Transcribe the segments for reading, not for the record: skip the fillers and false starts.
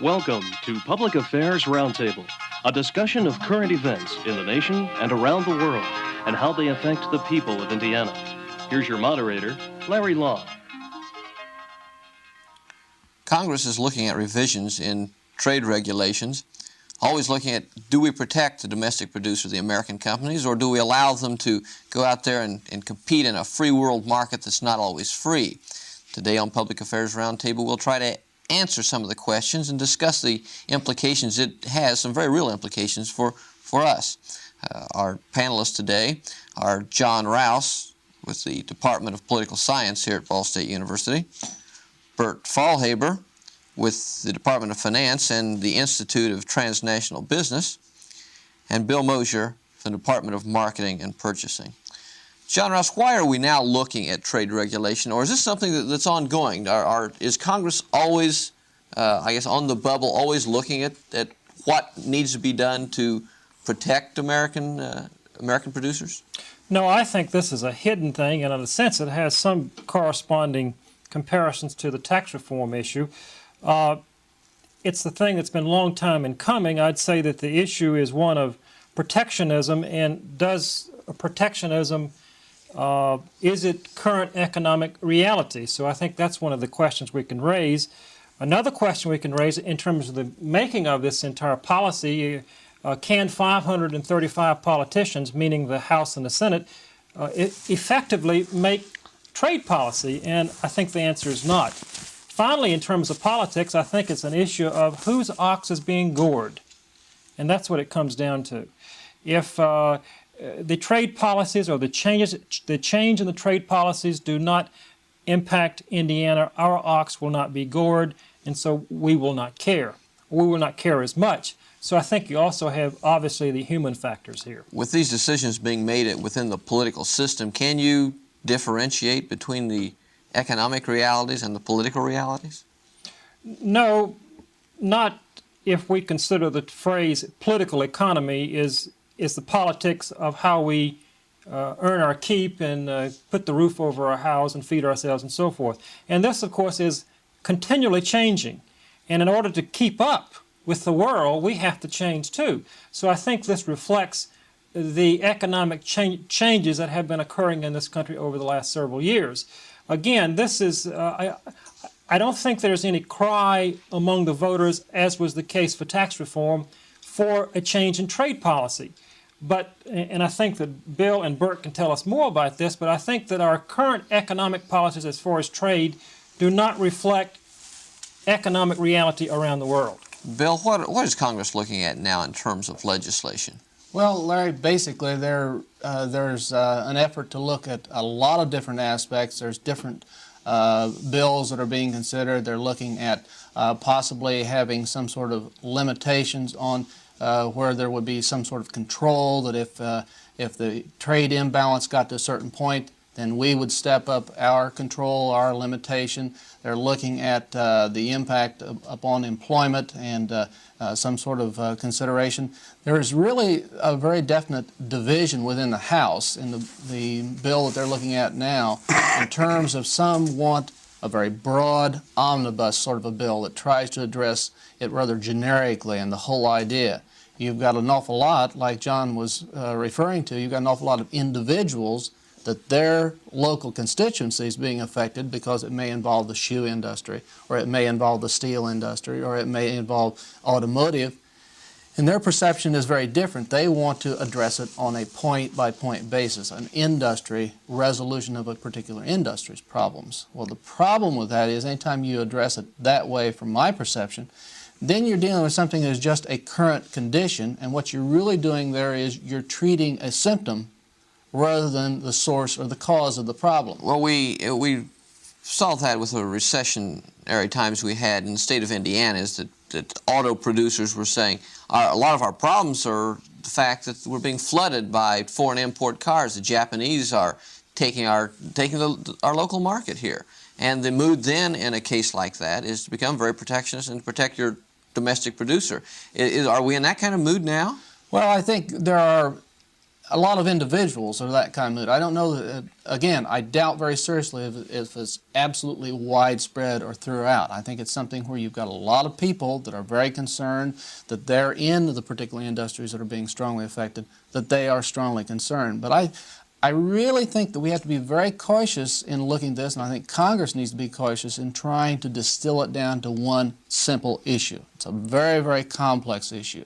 Welcome to Public Affairs Roundtable, a discussion of current events in the nation and around the world and how they affect the people of Indiana. Here's your moderator, Larry Lough. Congress is looking at revisions in trade regulations, always looking at, do we protect the domestic producer, the American companies, or do we allow them to go out there and compete in a free world market that's not always free? Today on Public Affairs Roundtable, we'll try to answer some of the questions and discuss the implications it has, some very real implications for us. Our panelists today are John Rouse with the Department of Political Science here at Ball State University, Bert Faulhaber with the Department of Finance and the Institute of Transnational Business, and Bill Mosier from the Department of Marketing and Purchasing. John Rouse, why are we now looking at trade regulation, or is this something that's ongoing? Is Congress always, on the bubble, always looking at what needs to be done to protect American producers? No, I think this is a hidden thing, and in a sense it has some corresponding comparisons to the tax reform issue. It's the thing that's been a long time in coming. I'd say that the issue is one of protectionism, and does protectionism is it current economic reality? So I think that's one of the questions we can raise. Another question we can raise in terms of the making of this entire policy, can 535 politicians, meaning the House and the Senate, effectively make trade policy? And I think the answer is not. Finally, in terms of politics, I think it's an issue of whose ox is being gored. And that's what it comes down to. If the trade policies or the change in the trade policies do not impact Indiana, our ox will not be gored, and so we will not care. We will not care as much. So I think you also have, obviously, the human factors here. With these decisions being made within the political system, can you differentiate between the economic realities and the political realities? No, not if we consider the phrase political economy is the politics of how we earn our keep and put the roof over our house and feed ourselves and so forth. And this, of course, is continually changing. And in order to keep up with the world, we have to change too. So I think this reflects the economic changes that have been occurring in this country over the last several years. Again, this is, I don't think there's any cry among the voters, as was the case for tax reform, for a change in trade policy. But, and I think that Bill and Bert can tell us more about this, but I think that our current economic policies as far as trade do not reflect economic reality around the world. Bill, what is Congress looking at now in terms of legislation? Well, Larry, basically there's an effort to look at a lot of different aspects. There's different bills that are being considered. They're looking at possibly having some sort of limitations on where there would be some sort of control, that if the trade imbalance got to a certain point, then we would step up our control, our limitation. They're looking at the impact upon employment and some sort of consideration. There is really a very definite division within the House in the bill that they're looking at now, in terms of some want a very broad omnibus sort of a bill that tries to address it rather generically and the whole idea. You've got an awful lot, like John was referring to, you've got an awful lot of individuals that their local constituency is being affected because it may involve the shoe industry, or it may involve the steel industry, or it may involve automotive. And their perception is very different. They want to address it on a point-by-point basis, an industry resolution of a particular industry's problems. Well, the problem with that is anytime you address it that way, from my perception, then you're dealing with something that is just a current condition, and what you're really doing there is you're treating a symptom rather than the source or the cause of the problem. Well, we saw that with the recessionary times we had in the state of Indiana, is that auto producers were saying a lot of our problems are the fact that we're being flooded by foreign import cars. The Japanese are taking our local market here. And the mood then in a case like that is to become very protectionist and to protect your domestic producer. Are we in that kind of mood now? Well, I think there are a lot of individuals are that kind of mood. I don't know that, again, I doubt very seriously if it's absolutely widespread or throughout. I think it's something where you've got a lot of people that are very concerned that they're in the particular industries that are being strongly affected, that they are strongly concerned. But I really think that we have to be very cautious in looking at this, and I think Congress needs to be cautious in trying to distill it down to one simple issue. It's a very, very complex issue.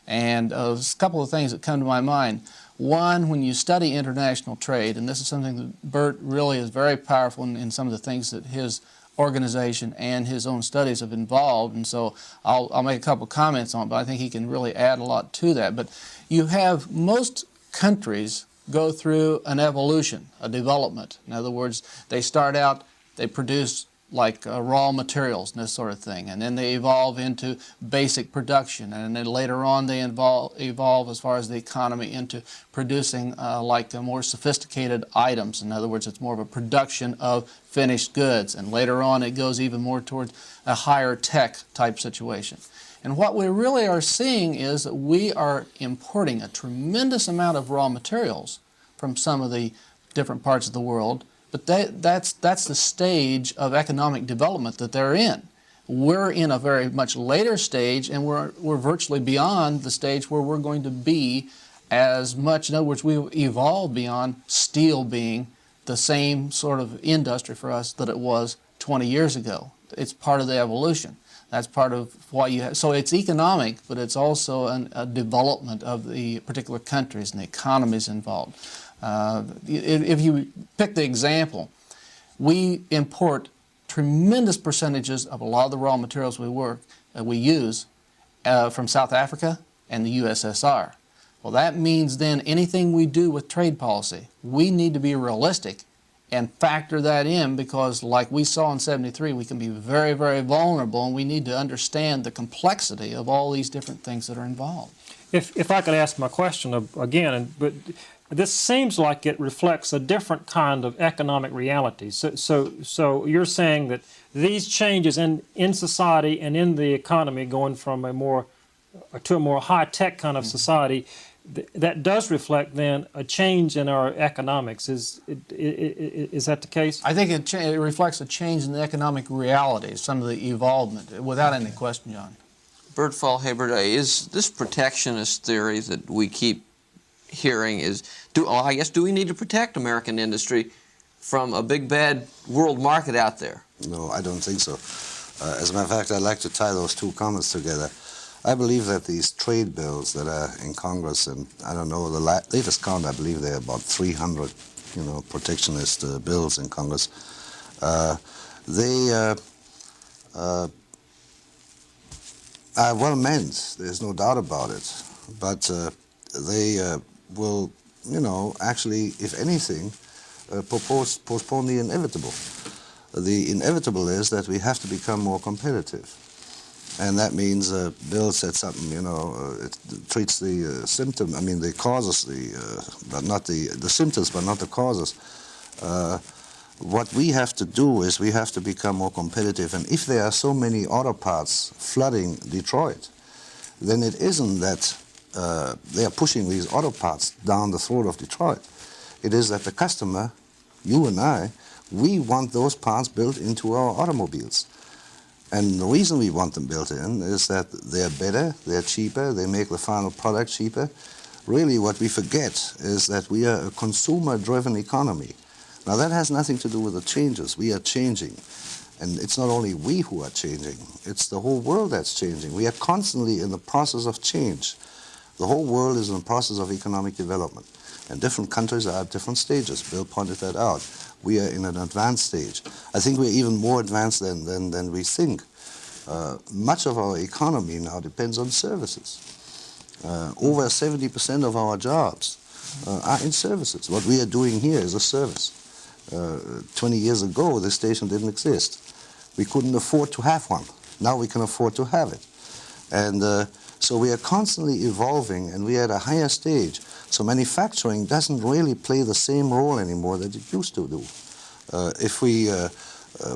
And there's a couple of things that come to my mind. One, when you study international trade, and this is something that Bert really is very powerful in some of the things that his organization and his own studies have involved, and so I'll make a couple of comments on it, but I think he can really add a lot to that. But you have most countries go through an evolution, a development. In other words, they start out, they produce like raw materials and this sort of thing, and then they evolve into basic production, and then later on they evolve as far as the economy into producing like more sophisticated items. In other words, it's more of a production of finished goods, and later on it goes even more towards a higher tech type situation. And what we really are seeing is that we are importing a tremendous amount of raw materials from some of the different parts of the world, but that's the stage of economic development that they're in. We're in a very much later stage, and we're virtually beyond the stage where we're going to be as much. In other words, we've evolved beyond steel being the same sort of industry for us that it was 20 years ago. It's part of the evolution. That's part of why you have. So it's economic, but it's also a development of the particular countries and the economies involved. If you pick the example, we import tremendous percentages of a lot of the raw materials we use from South Africa and the USSR. Well, that means then anything we do with trade policy, we need to be realistic and factor that in, because like we saw in '73, we can be very, very vulnerable, and we need to understand the complexity of all these different things that are involved. If I could ask my question again, but this seems like it reflects a different kind of economic reality. So you're saying that these changes in society and in the economy, going from a more high-tech kind of society, that does reflect then a change in our economics. Is that the case? I think it reflects a change in the economic realities, some of the evolvement, without any question, John. Bert Faulhaber, is this protectionist theory that we keep hearing do we need to protect American industry from a big bad world market out there? No, I don't think so. As a matter of fact, I'd like to tie those two comments together. I believe that these trade bills that are in Congress, and I don't know, the latest count, I believe there are about 300, protectionist bills in Congress. They are well meant, there's no doubt about it, but they will, actually, if anything, postpone the inevitable. The inevitable is that we have to become more competitive. And that means Bill said something, it treats the symptom, the causes, but not the symptoms, but not the causes. What we have to do is we have to become more competitive. And if there are so many auto parts flooding Detroit, then it isn't that they are pushing these auto parts down the throat of Detroit. It is that the customer, you and I, we want those parts built into our automobiles. And the reason we want them built in is that they're better, they're cheaper, they make the final product cheaper. Really what we forget is that we are a consumer-driven economy. Now that has nothing to do with the changes. We are changing. And it's not only we who are changing, it's the whole world that's changing. We are constantly in the process of change. The whole world is in the process of economic development. And different countries are at different stages. Bill pointed that out. We are in an advanced stage. I think we're even more advanced than we think. Much of our economy now depends on services. Over 70% of our jobs are in services. What we are doing here is a service. 20 years ago, this station didn't exist. We couldn't afford to have one. Now we can afford to have it. And so we are constantly evolving, and we are at a higher stage. So manufacturing doesn't really play the same role anymore that it used to do. If we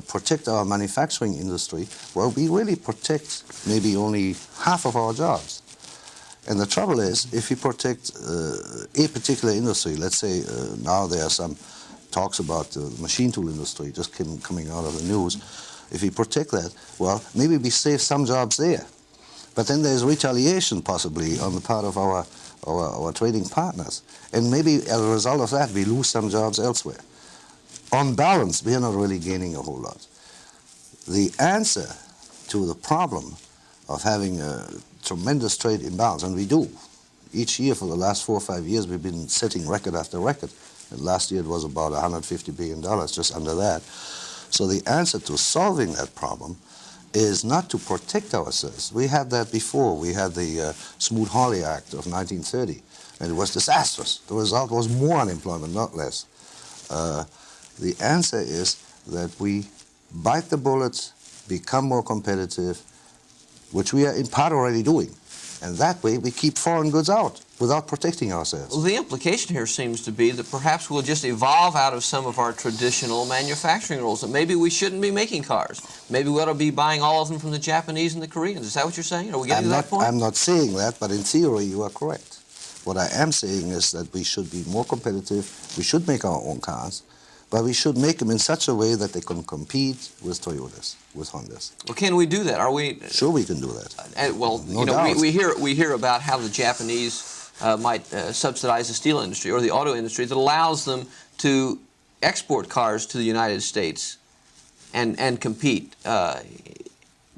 protect our manufacturing industry, well, we really protect maybe only half of our jobs. And the trouble is, if we protect a particular industry, let's say now there are some talks about the machine tool industry just coming out of the news. If we protect that, well, maybe we save some jobs there. But then there's retaliation possibly on the part of our trading partners. And maybe as a result of that, we lose some jobs elsewhere. On balance, we are not really gaining a whole lot. The answer to the problem of having a tremendous trade imbalance, and we do. Each year for the last 4 or 5 years, we've been setting record after record. And last year it was about $150 billion, just under that. So the answer to solving that problem is not to protect ourselves. We had that before. We had the Smoot-Hawley Act of 1930, and it was disastrous. The result was more unemployment, not less. The answer is that we bite the bullet, become more competitive, which we are in part already doing. And that way we keep foreign goods out without protecting ourselves. Well, the implication here seems to be that perhaps we'll just evolve out of some of our traditional manufacturing rules, that maybe we shouldn't be making cars. Maybe we ought to be buying all of them from the Japanese and the Koreans. Is that what you're saying? Are we getting to that point? I'm not saying that, but in theory you are correct. What I am saying is that we should be more competitive. We should make our own cars, but we should make them in such a way that they can compete with Toyotas, with Hondas. Well, can we do that? Are we? Sure, we can do that. Well, No you know, doubt. we hear about how the Japanese might subsidize the steel industry or the auto industry that allows them to export cars to the United States and compete.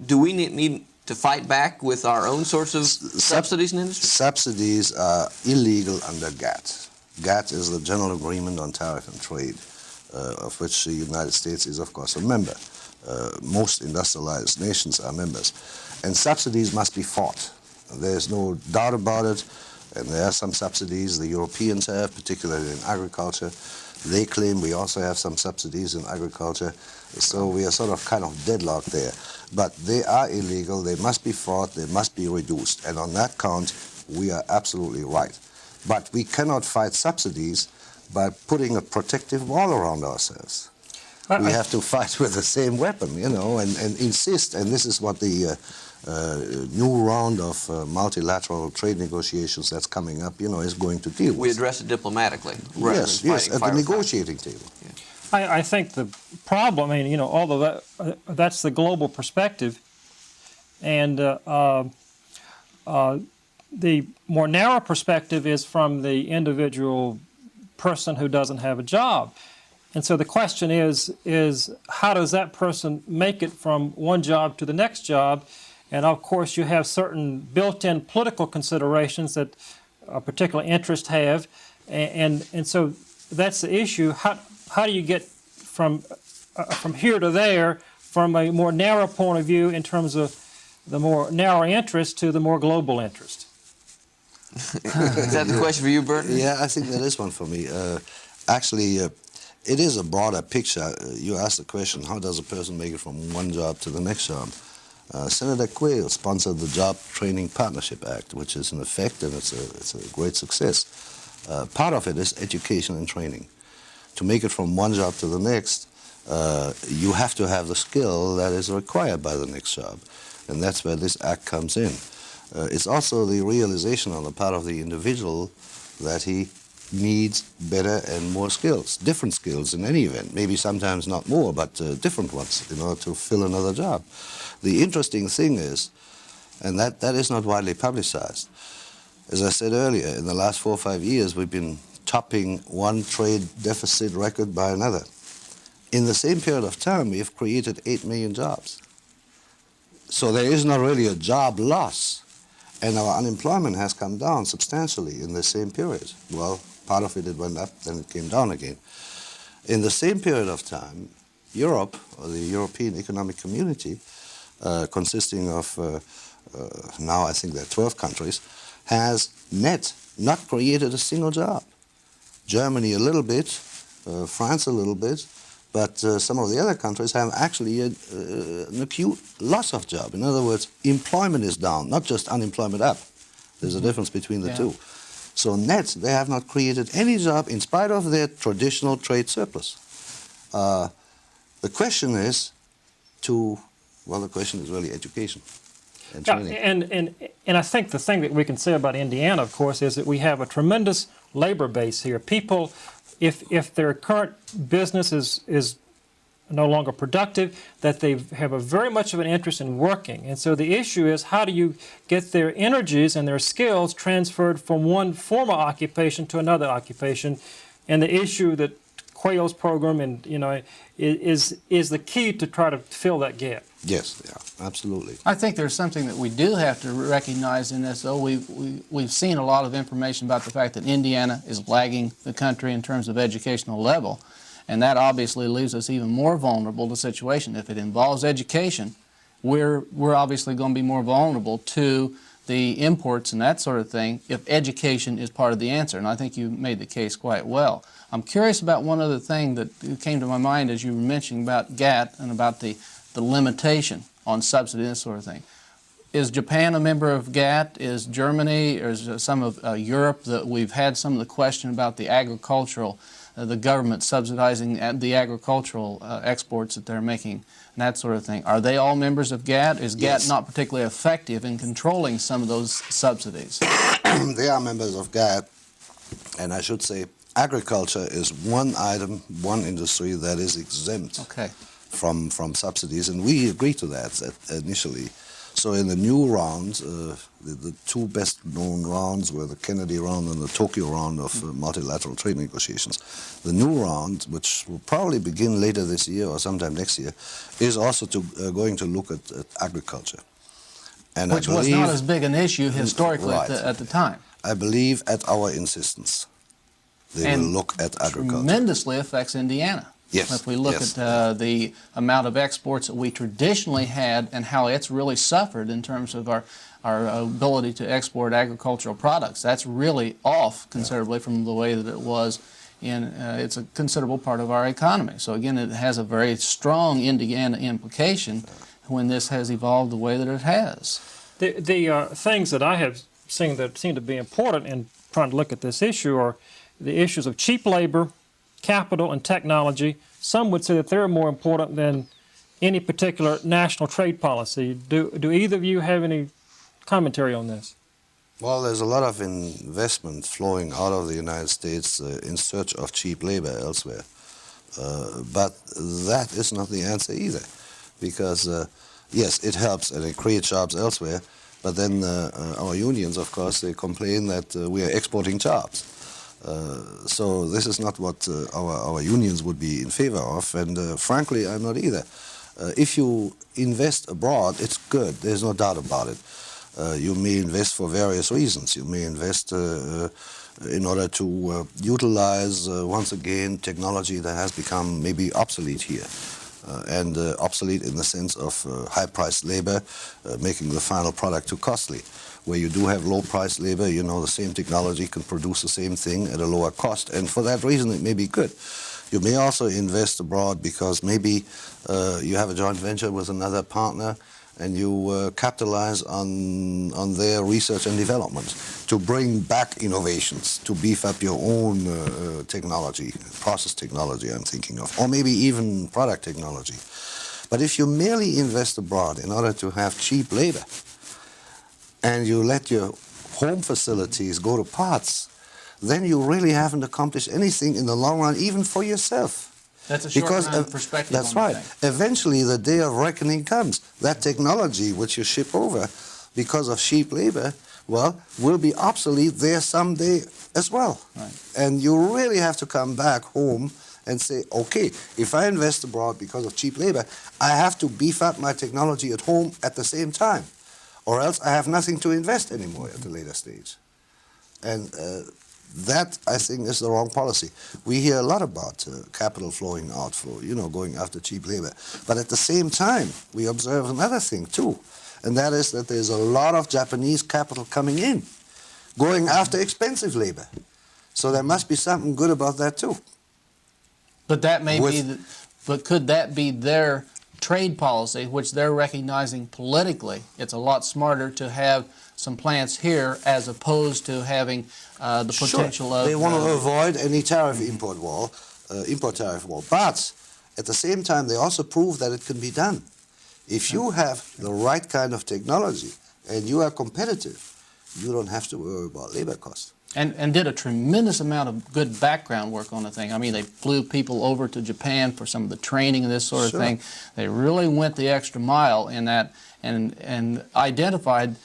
Do we need to fight back with our own sorts of subsidies in industry? Subsidies are illegal under GATT. GATT is the General Agreement on Tariff and Trade, of which the United States is, of course, a member. Most industrialized nations are members. And subsidies must be fought. There's no doubt about it. And there are some subsidies the Europeans have, particularly in agriculture. They claim we also have some subsidies in agriculture. So we are sort of kind of deadlocked there. But they are illegal. They must be fought. They must be reduced. And on that count, we are absolutely right. But we cannot fight subsidies by putting a protective wall around ourselves. We have to fight with the same weapon, you know, and insist. And this is what the new round of multilateral trade negotiations that's coming up, you know, is going to deal with. We address it diplomatically. Yes, at the negotiating table. Yeah. I think the problem, I mean, you know, although that's the global perspective, and the more narrow perspective is from the individual person who doesn't have a job. And so the question is how does that person make it from one job to the next job? And of course you have certain built-in political considerations that a particular interest have, and so that's the issue. How do you get from here to there from a more narrow point of view in terms of the more narrow interest to the more global interest? Is that the question for you, Burton? Yeah, I think that is one for me. Actually, it is a broader picture. You asked the question, how does a person make it from one job to the next job? Senator Quayle sponsored the Job Training Partnership Act, which is in effect, and it's a great success. Part of it is education and training. To make it from one job to the next, you have to have the skill that is required by the next job. And that's where this act comes in. It's also the realization on the part of the individual that he needs better and more skills, different skills in any event, maybe sometimes not more, but different ones in order to fill another job. The interesting thing is, and that is not widely publicized, as I said earlier, in the last 4 or 5 years we've been topping one trade deficit record by another. In the same period of time we've created 8 million jobs. So there is not really a job loss, and our unemployment has come down substantially in the same period. Well, part of it went up, then it came down again. In the same period of time, Europe, or the European Economic Community, consisting of, now I think there are 12 countries, has not created a single job. Germany a little bit, France a little bit, but some of the other countries have actually an acute loss of job. In other words, employment is down, not just unemployment up. There's a difference between the two. So net, they have not created any job in spite of their traditional trade surplus. The question is the question is really education. and Yeah, training. and I think the thing that we can say about Indiana, of course, is that we have a tremendous labor base here. People, if their current business is no longer productive, that they have a very much of an interest in working. And so the issue is, how do you get their energies and their skills transferred from one former occupation to another occupation? And the issue that Quayle's program and is the key to try to fill that gap. Yes, yeah, absolutely. I think there's something that we do have to recognize in this, though. We've seen a lot of information about the fact that Indiana is lagging the country in terms of educational level, and that obviously leaves us even more vulnerable to the situation. If it involves education, we're obviously going to be more vulnerable to the imports and that sort of thing if education is part of the answer, and I think you made the case quite well. I'm curious about one other thing that came to my mind as you were mentioning about GATT and about the limitation on subsidy and this sort of thing. Is Japan a member of GATT? Is Germany, or is some of Europe, that we've had some of the question about the agricultural, the government subsidizing the agricultural exports that they're making and that sort of thing. Are they all members of GATT? Is GATT not particularly effective in controlling some of those subsidies? They are members of GATT, and I should say agriculture is one item, one industry that is exempt from subsidies, and we agreed to that initially. So in the new round, the two best-known rounds were the Kennedy round and the Tokyo round of multilateral trade negotiations. The new round, which will probably begin later this year or sometime next year, is also going to look at agriculture. And which was not as big an issue historically at the time. I believe at our insistence. They will look at agriculture. Tremendously affects Indiana. Yes. If we look at the amount of exports that we traditionally had and how it's really suffered in terms of our ability to export agricultural products, that's really off considerably from the way that it was in, it's a considerable part of our economy. So again, it has a very strong Indiana implication when this has evolved the way that it has. The things that I have seen that seem to be important in trying to look at this issue are the issues of cheap labor, capital, and technology. Some would say that they're more important than any particular national trade policy. Do either of you have any commentary on this? Well, there's a lot of investment flowing out of the United States in search of cheap labor elsewhere. But that is not the answer either, because yes, it helps and it creates jobs elsewhere, but then our unions, of course, they complain that we are exporting jobs. So this is not what our unions would be in favor of, and frankly, I'm not either. If you invest abroad, it's good, there's no doubt about it. You may invest for various reasons. You may invest in order to utilize, once again, technology that has become maybe obsolete here. And obsolete in the sense of high-priced labor, making the final product too costly. Where you do have low-priced labor, you know, the same technology can produce the same thing at a lower cost, and for that reason it may be good. You may also invest abroad because maybe you have a joint venture with another partner and you capitalize on their research and development to bring back innovations, to beef up your own technology, process technology I'm thinking of, or maybe even product technology. But if you merely invest abroad in order to have cheap labor, and you let your home facilities go to pots, then you really haven't accomplished anything in the long run, even for yourself. That's a short-term perspective. That's right. Eventually, the day of reckoning comes. That technology which you ship over because of cheap labor, well, will be obsolete there someday as well. Right. And you really have to come back home and say, okay, if I invest abroad because of cheap labor, I have to beef up my technology at home at the same time. Or else I have nothing to invest anymore at a later stage. And that, I think, is the wrong policy. We hear a lot about capital flowing out for, you know, going after cheap labor. But at the same time, we observe another thing, too. And that is that there's a lot of Japanese capital coming in, going after expensive labor. So there must be something good about that, too. But that may be, but could that be their trade policy, which they're recognizing politically? It's a lot smarter to have some plants here as opposed to having the potential of... They want to avoid any tariff import tariff wall. But at the same time, they also prove that it can be done. If you have the right kind of technology and you are competitive, you don't have to worry about labor costs. And did a tremendous amount of good background work on the thing. I mean, they flew people over to Japan for some of the training and this sort of Sure. thing. They really went the extra mile in that and identified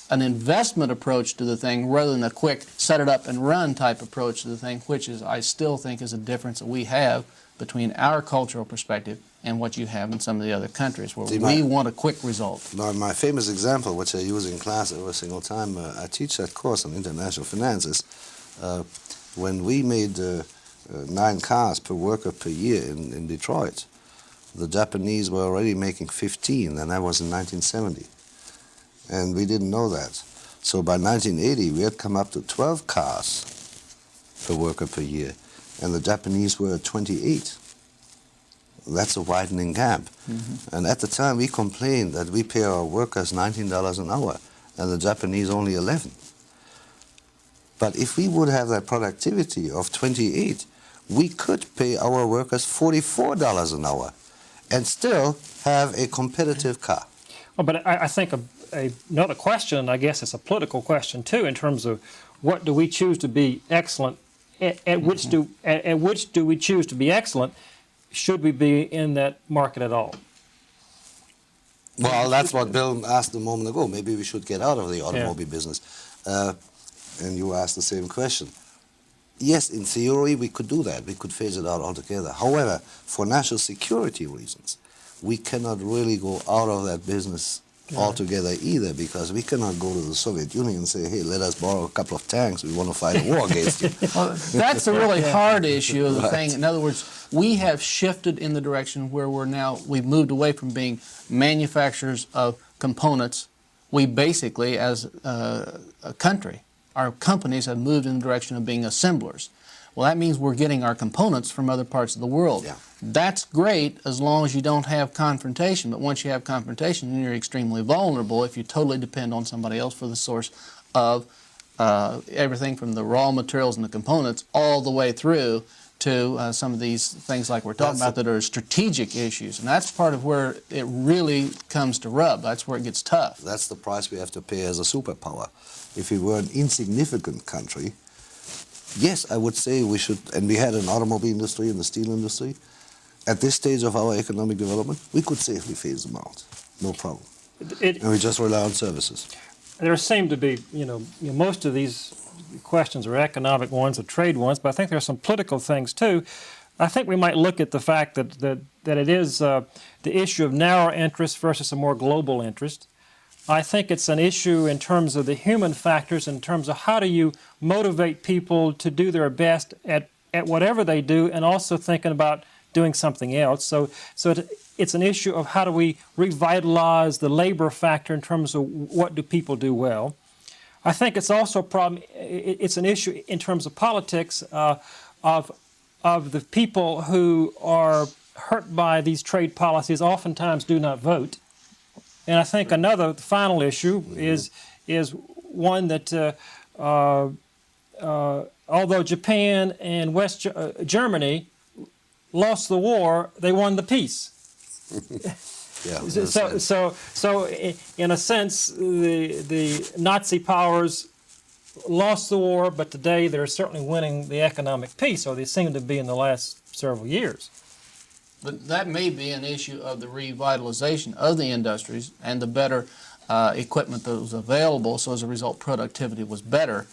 an investment approach to the thing rather than a quick set it up and run type approach to the thing, which is, I still think, is a difference that we have between our cultural perspective and what you have in some of the other countries where we want a quick result. My famous example, which I use in class every single time I teach that course on international finances, when we made 9 cars per worker per year in Detroit, the Japanese were already making 15, and that was in 1970. And we didn't know that. So by 1980, we had come up to 12 cars per worker per year, and the Japanese were at 28. That's a widening gap. Mm-hmm. And at the time, we complained that we pay our workers $19 an hour, and the Japanese only 11. But if we would have that productivity of 28, we could pay our workers $44 an hour and still have a competitive car. Well, but I think another question, I guess it's a political question too, in terms of what do we choose to be excellent, at which do we choose to be excellent, should we be in that market at all? Well, that's what Bill asked a moment ago. Maybe we should get out of the automobile business. And you asked the same question. Yes, in theory, we could do that. We could phase it out altogether. However, for national security reasons, we cannot really go out of that business altogether either, because we cannot go to the Soviet Union and say, hey, let us borrow a couple of tanks. We want to fight a war against you. Well, that's a really hard issue of the thing. In other words, we have shifted in the direction where we've moved away from being manufacturers of components. We basically, as a country, our companies have moved in the direction of being assemblers. Well, that means we're getting our components from other parts of the world. Yeah. That's great as long as you don't have confrontation, but once you have confrontation, then you're extremely vulnerable if you totally depend on somebody else for the source of everything from the raw materials and the components all the way through to some of these things like we're talking about that are strategic issues. And that's part of where it really comes to rub. That's where it gets tough. That's the price we have to pay as a superpower. If we were an insignificant country, yes, I would say we should, and we had an automobile industry and the steel industry. At this stage of our economic development, we could safely phase them out, no problem. And we just rely on services. There seem to be, most of these questions are economic ones or trade ones, but I think there are some political things too. I think we might look at the fact that it is the issue of narrow interest versus a more global interest. I think it's an issue in terms of the human factors, in terms of how do you motivate people to do their best at whatever they do, and also thinking about doing something else. So it's an issue of how do we revitalize the labor factor in terms of what do people do well. I think it's also a problem, it's an issue in terms of politics of the people who are hurt by these trade policies oftentimes do not vote. And I think another final issue is one that although Japan and West Germany lost the war, they won the peace. So in a sense, the Nazi powers lost the war, but today they're certainly winning the economic peace, or they seem to be in the last several years. But that may be an issue of the revitalization of the industries and the better equipment that was available, so as a result productivity was better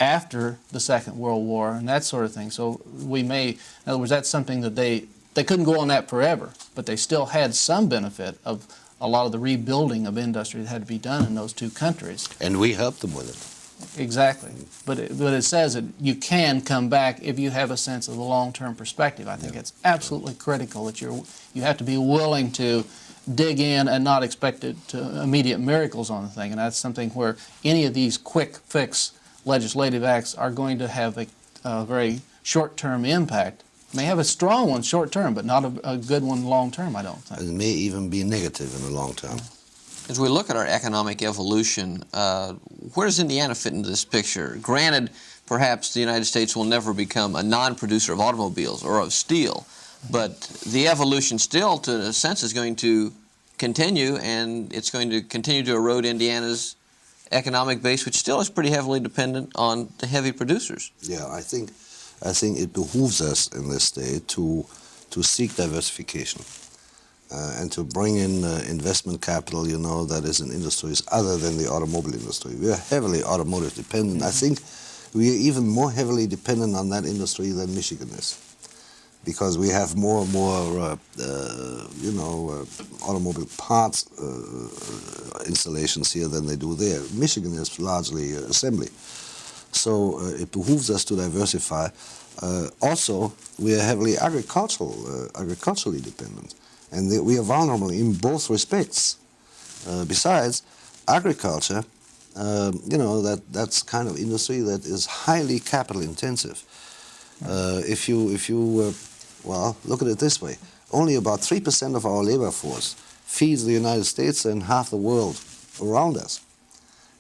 after the Second World War and that sort of thing. So we may, in other words, that's something that they couldn't go on that forever, but they still had some benefit of a lot of the rebuilding of industry that had to be done in those two countries. And we helped them with it. Exactly. But it says that you can come back if you have a sense of the long-term perspective. I think it's absolutely critical that you have to be willing to dig in and not expect immediate miracles on the thing. And that's something where any of these quick fix legislative acts are going to have a very short-term impact. May have a strong one short-term, but not a good one long-term, I don't think. It may even be negative in the long term. As we look at our economic evolution, where does Indiana fit into this picture? Granted, perhaps the United States will never become a non-producer of automobiles or of steel, but the evolution still, to a sense, is going to continue, and it's going to continue to erode Indiana's economic base which still is pretty heavily dependent on the heavy producers. Yeah, I think it behooves us in this state to seek diversification and to bring in investment capital, you know, that is in industries other than the automobile industry. We are heavily automotive dependent. I think we are even more heavily dependent on that industry than Michigan is, because we have more and more, automobile parts installations here than they do there. Michigan is largely assembly. So it behooves us to diversify. Also, we are heavily agriculturally dependent, and we are vulnerable in both respects. Besides, agriculture, that's kind of industry that is highly capital intensive. If you look at it this way: only about 3% of our labor force feeds the United States and half the world around us.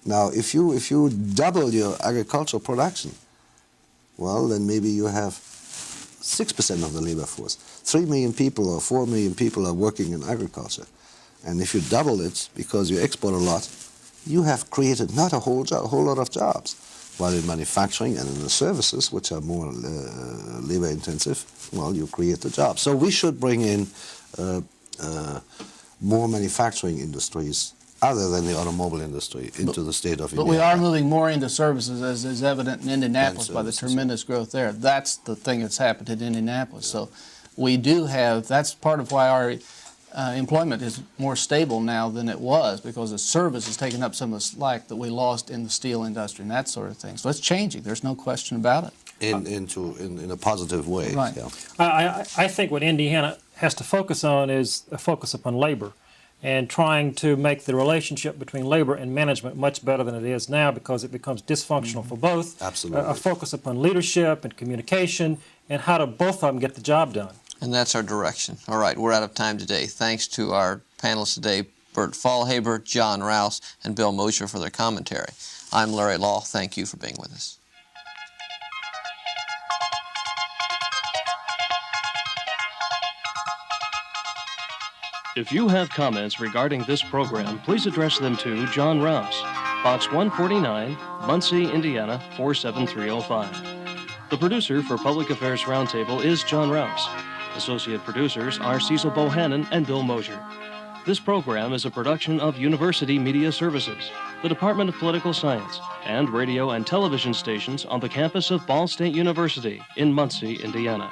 Now, if you double your agricultural production, well, then maybe you have 6% of the labor force. 3 million people or 4 million people are working in agriculture. And if you double it because you export a lot, you have created not a whole lot of jobs. While in manufacturing and in the services, which are more labor intensive, well, you create the jobs. So we should bring in more manufacturing industries other than the automobile industry into the state of Indiana. But we are moving more into services, as is evident in Indianapolis by the tremendous growth there. That's the thing that's happened in Indianapolis. So we do have, that's part of why our employment is more stable now than it was, because the service has taken up some of the slack that we lost in the steel industry and that sort of thing. So it's changing. There's no question about it. In a positive way. Right. Yeah. I think what Indiana has to focus on is a focus upon labor and trying to make the relationship between labor and management much better than it is now, because it becomes dysfunctional for both. Absolutely. A focus upon leadership and communication and how do both of them get the job done. And that's our direction. All right, we're out of time today. Thanks to our panelists today, Bert Faulhaber, John Rouse, and Bill Mosher for their commentary. I'm Larry Lough. Thank you for being with us. If you have comments regarding this program, please address them to John Rouse, Box 149, Muncie, Indiana 47305. The producer for Public Affairs Roundtable is John Rouse. Associate producers are Cecil Bohannon and Bill Mosher. This program is a production of University Media Services, the Department of Political Science, and radio and television stations on the campus of Ball State University in Muncie, Indiana.